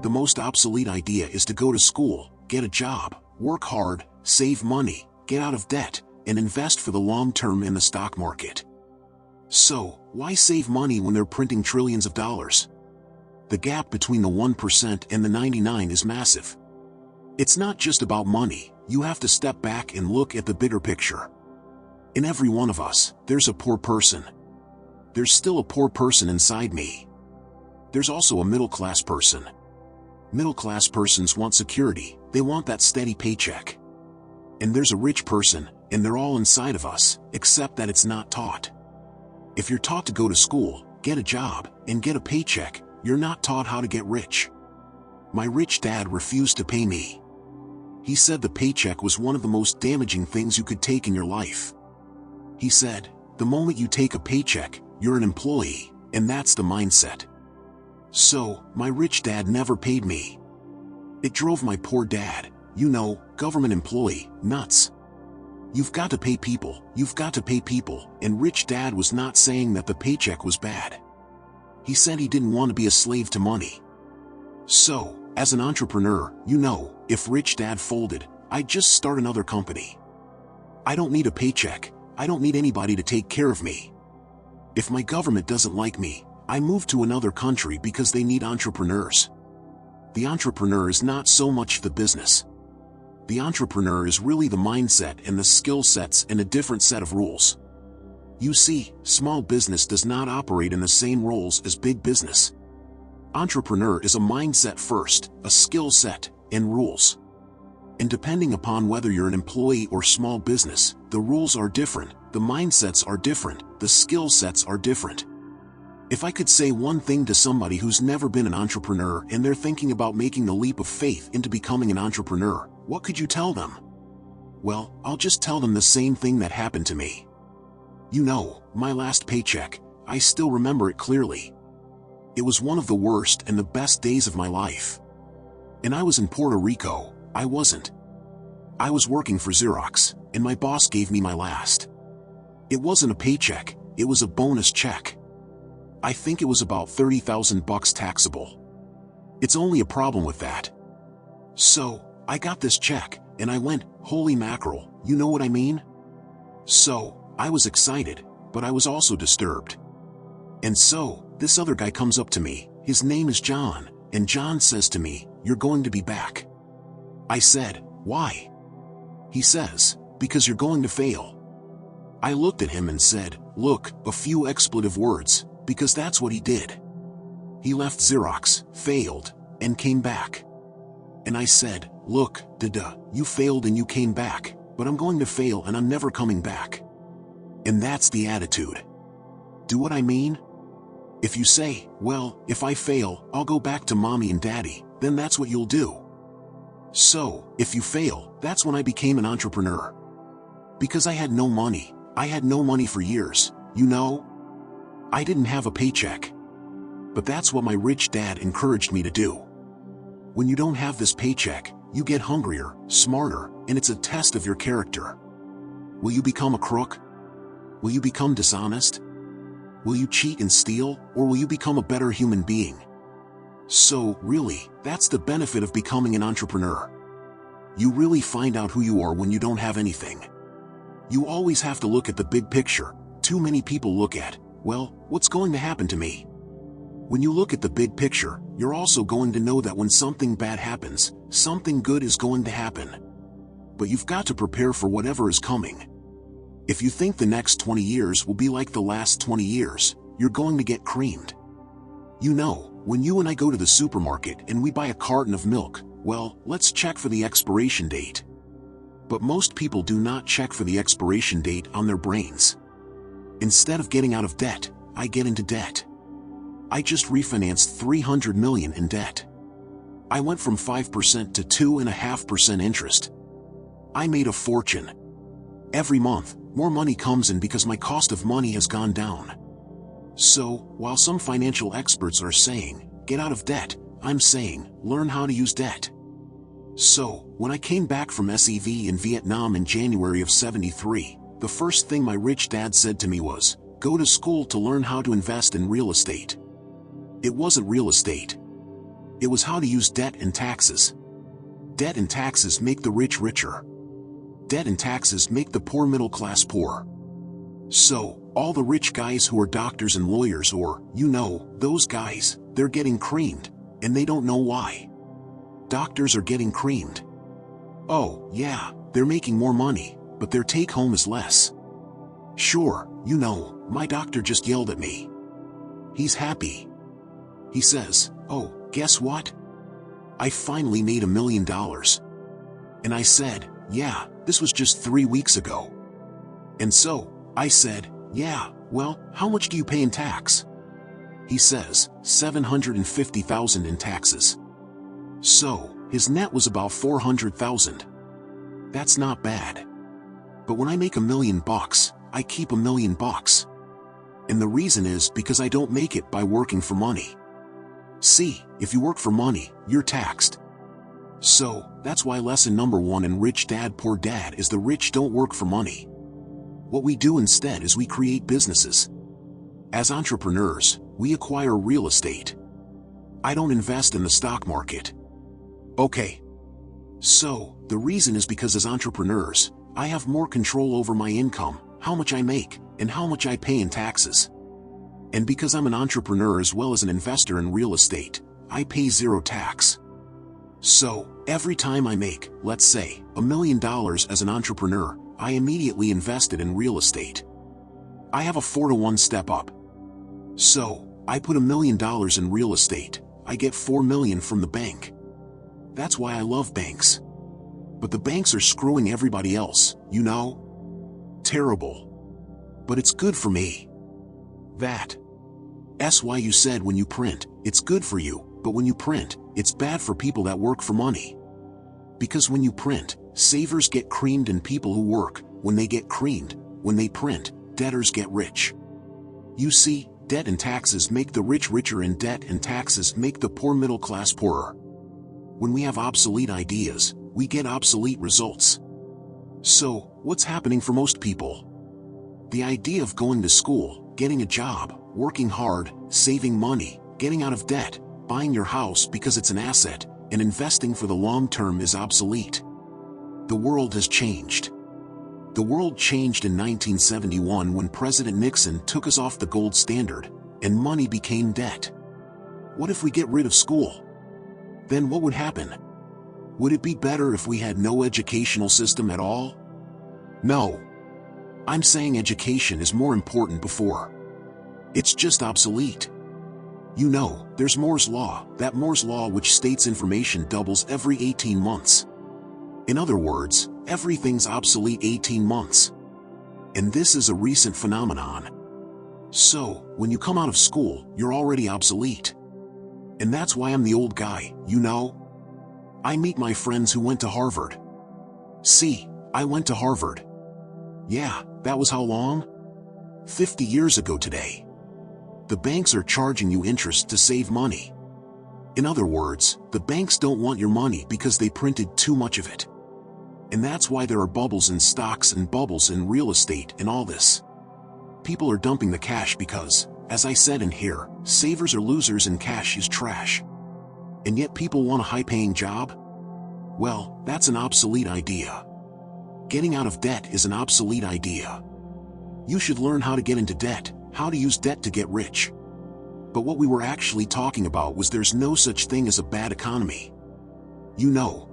The most obsolete idea is to go to school, get a job, work hard, save money, get out of debt, and invest for the long term in the stock market. So, why save money when they're printing trillions of dollars? The gap between the 1% and the 99% is massive. It's not just about money, you have to step back and look at the bigger picture. In every one of us, there's a poor person. There's still a poor person inside me. There's also a middle-class person. Middle-class persons want security, they want that steady paycheck. And there's a rich person, and they're all inside of us, except that it's not taught. If you're taught to go to school, get a job, and get a paycheck, you're not taught how to get rich. My rich dad refused to pay me. He said the paycheck was one of the most damaging things you could take in your life. He said, the moment you take a paycheck, you're an employee, and that's the mindset. So, my rich dad never paid me. It drove my poor dad, government employee, nuts. You've got to pay people, and rich dad was not saying that the paycheck was bad. He said he didn't want to be a slave to money. So, as an entrepreneur, if rich dad folded, I'd just start another company. I don't need a paycheck, I don't need anybody to take care of me. If my government doesn't like me, I move to another country because they need entrepreneurs. The entrepreneur is not so much the business. The entrepreneur is really the mindset and the skill sets and a different set of rules. You see, small business does not operate in the same roles as big business. Entrepreneur is a mindset first, a skill set, and rules. And depending upon whether you're an employee or small business, the rules are different, the mindsets are different, the skill sets are different. If I could say one thing to somebody who's never been an entrepreneur and they're thinking about making the leap of faith into becoming an entrepreneur, what could you tell them? Well, I'll just tell them the same thing that happened to me. My last paycheck, I still remember it clearly. It was one of the worst and the best days of my life. And I was in Puerto Rico, I wasn't. I was working for Xerox, and my boss gave me my last. It wasn't a paycheck, it was a bonus check. I think it was about $30,000 taxable. It's only a problem with that. So, I got this check, and I went, holy mackerel, you know what I mean? So, I was excited, but I was also disturbed. And so, this other guy comes up to me, his name is John, and John says to me, you're going to be back. I said, why? He says, because you're going to fail. I looked at him and said, look, a few expletive words, because that's what he did. He left Xerox, failed, and came back. And I said, look, you failed and you came back, but I'm going to fail and I'm never coming back. And that's the attitude. Do what I mean? If you say, well, if I fail, I'll go back to mommy and daddy, then that's what you'll do. So, if you fail, that's when I became an entrepreneur. Because I had no money for years, I didn't have a paycheck. But that's what my rich dad encouraged me to do. When you don't have this paycheck, you get hungrier, smarter, and it's a test of your character. Will you become a crook? Will you become dishonest? Will you cheat and steal, or will you become a better human being? So, really, that's the benefit of becoming an entrepreneur. You really find out who you are when you don't have anything. You always have to look at the big picture. Too many people look at, well, what's going to happen to me? When you look at the big picture, you're also going to know that when something bad happens, something good is going to happen. But you've got to prepare for whatever is coming. If you think the next 20 years will be like the last 20 years, you're going to get creamed. When you and I go to the supermarket and we buy a carton of milk, well, let's check for the expiration date. But most people do not check for the expiration date on their brains. Instead of getting out of debt, I get into debt. I just refinanced $300 million in debt. I went from 5% to 2.5% interest. I made a fortune. Every month, more money comes in because my cost of money has gone down. So, while some financial experts are saying, get out of debt, I'm saying, learn how to use debt. So, when I came back from SEV in Vietnam in January of '73, the first thing my rich dad said to me was, go to school to learn how to invest in real estate. It wasn't real estate. It was how to use debt and taxes. Debt and taxes make the rich richer. Debt and taxes make the poor middle class poor. So, all the rich guys who are doctors and lawyers or, those guys, they're getting creamed, and they don't know why. Doctors are getting creamed. Oh, yeah, they're making more money, but their take-home is less. Sure, my doctor just yelled at me. He's happy. He says, "Oh, guess what? I finally made $1 million. And I said, "Yeah, this was just 3 weeks ago." And so, I said, "Yeah, well, how much do you pay in tax?" He says, $750,000 in taxes. So, his net was about $400,000. That's not bad. But when I make $1 million, I keep $1 million. And the reason is because I don't make it by working for money. See, if you work for money, you're taxed. So, that's why lesson number 1 in Rich Dad Poor Dad is the rich don't work for money. What we do instead is we create businesses. As entrepreneurs, we acquire real estate. I don't invest in the stock market. Okay. So, the reason is because as entrepreneurs, I have more control over my income, how much I make, and how much I pay in taxes. And because I'm an entrepreneur as well as an investor in real estate, I pay 0 tax. So, every time I make, let's say, $1 million as an entrepreneur, I immediately invested in real estate. I have a 4-to-1 step up. So, I put $1 million in real estate, I get $4 million from the bank. That's why I love banks. But the banks are screwing everybody else, Terrible. But it's good for me. That's why you said when you print, it's good for you, but when you print, it's bad for people that work for money. Because when you print, savers get creamed and people who work, when they get creamed, when they print, debtors get rich. You see, debt and taxes make the rich richer and debt and taxes make the poor middle class poorer. When we have obsolete ideas, we get obsolete results. So, what's happening for most people? The idea of going to school, getting a job, working hard, saving money, getting out of debt, buying your house because it's an asset, and investing for the long term is obsolete. The world has changed. The world changed in 1971 when President Nixon took us off the gold standard, and money became debt. What if we get rid of school? Then what would happen? Would it be better if we had no educational system at all? No. I'm saying education is more important before. It's just obsolete. There's Moore's Law, that Moore's Law which states information doubles every 18 months. In other words, everything's obsolete 18 months. And this is a recent phenomenon. So, when you come out of school, you're already obsolete. And that's why I'm the old guy, I meet my friends who went to Harvard. See, I went to Harvard. Yeah, that was how long? 50 years ago today. The banks are charging you interest to save money. In other words, the banks don't want your money because they printed too much of it. And that's why there are bubbles in stocks and bubbles in real estate and all this. People are dumping the cash because, as I said in here, savers are losers and cash is trash. And yet people want a high-paying job? Well, that's an obsolete idea. Getting out of debt is an obsolete idea. You should learn how to get into debt, how to use debt to get rich. But what we were actually talking about was there's no such thing as a bad economy.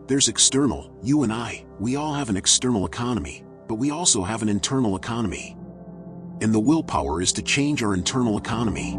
There's external, you and I, we all have an external economy, but we also have an internal economy. And the willpower is to change our internal economy.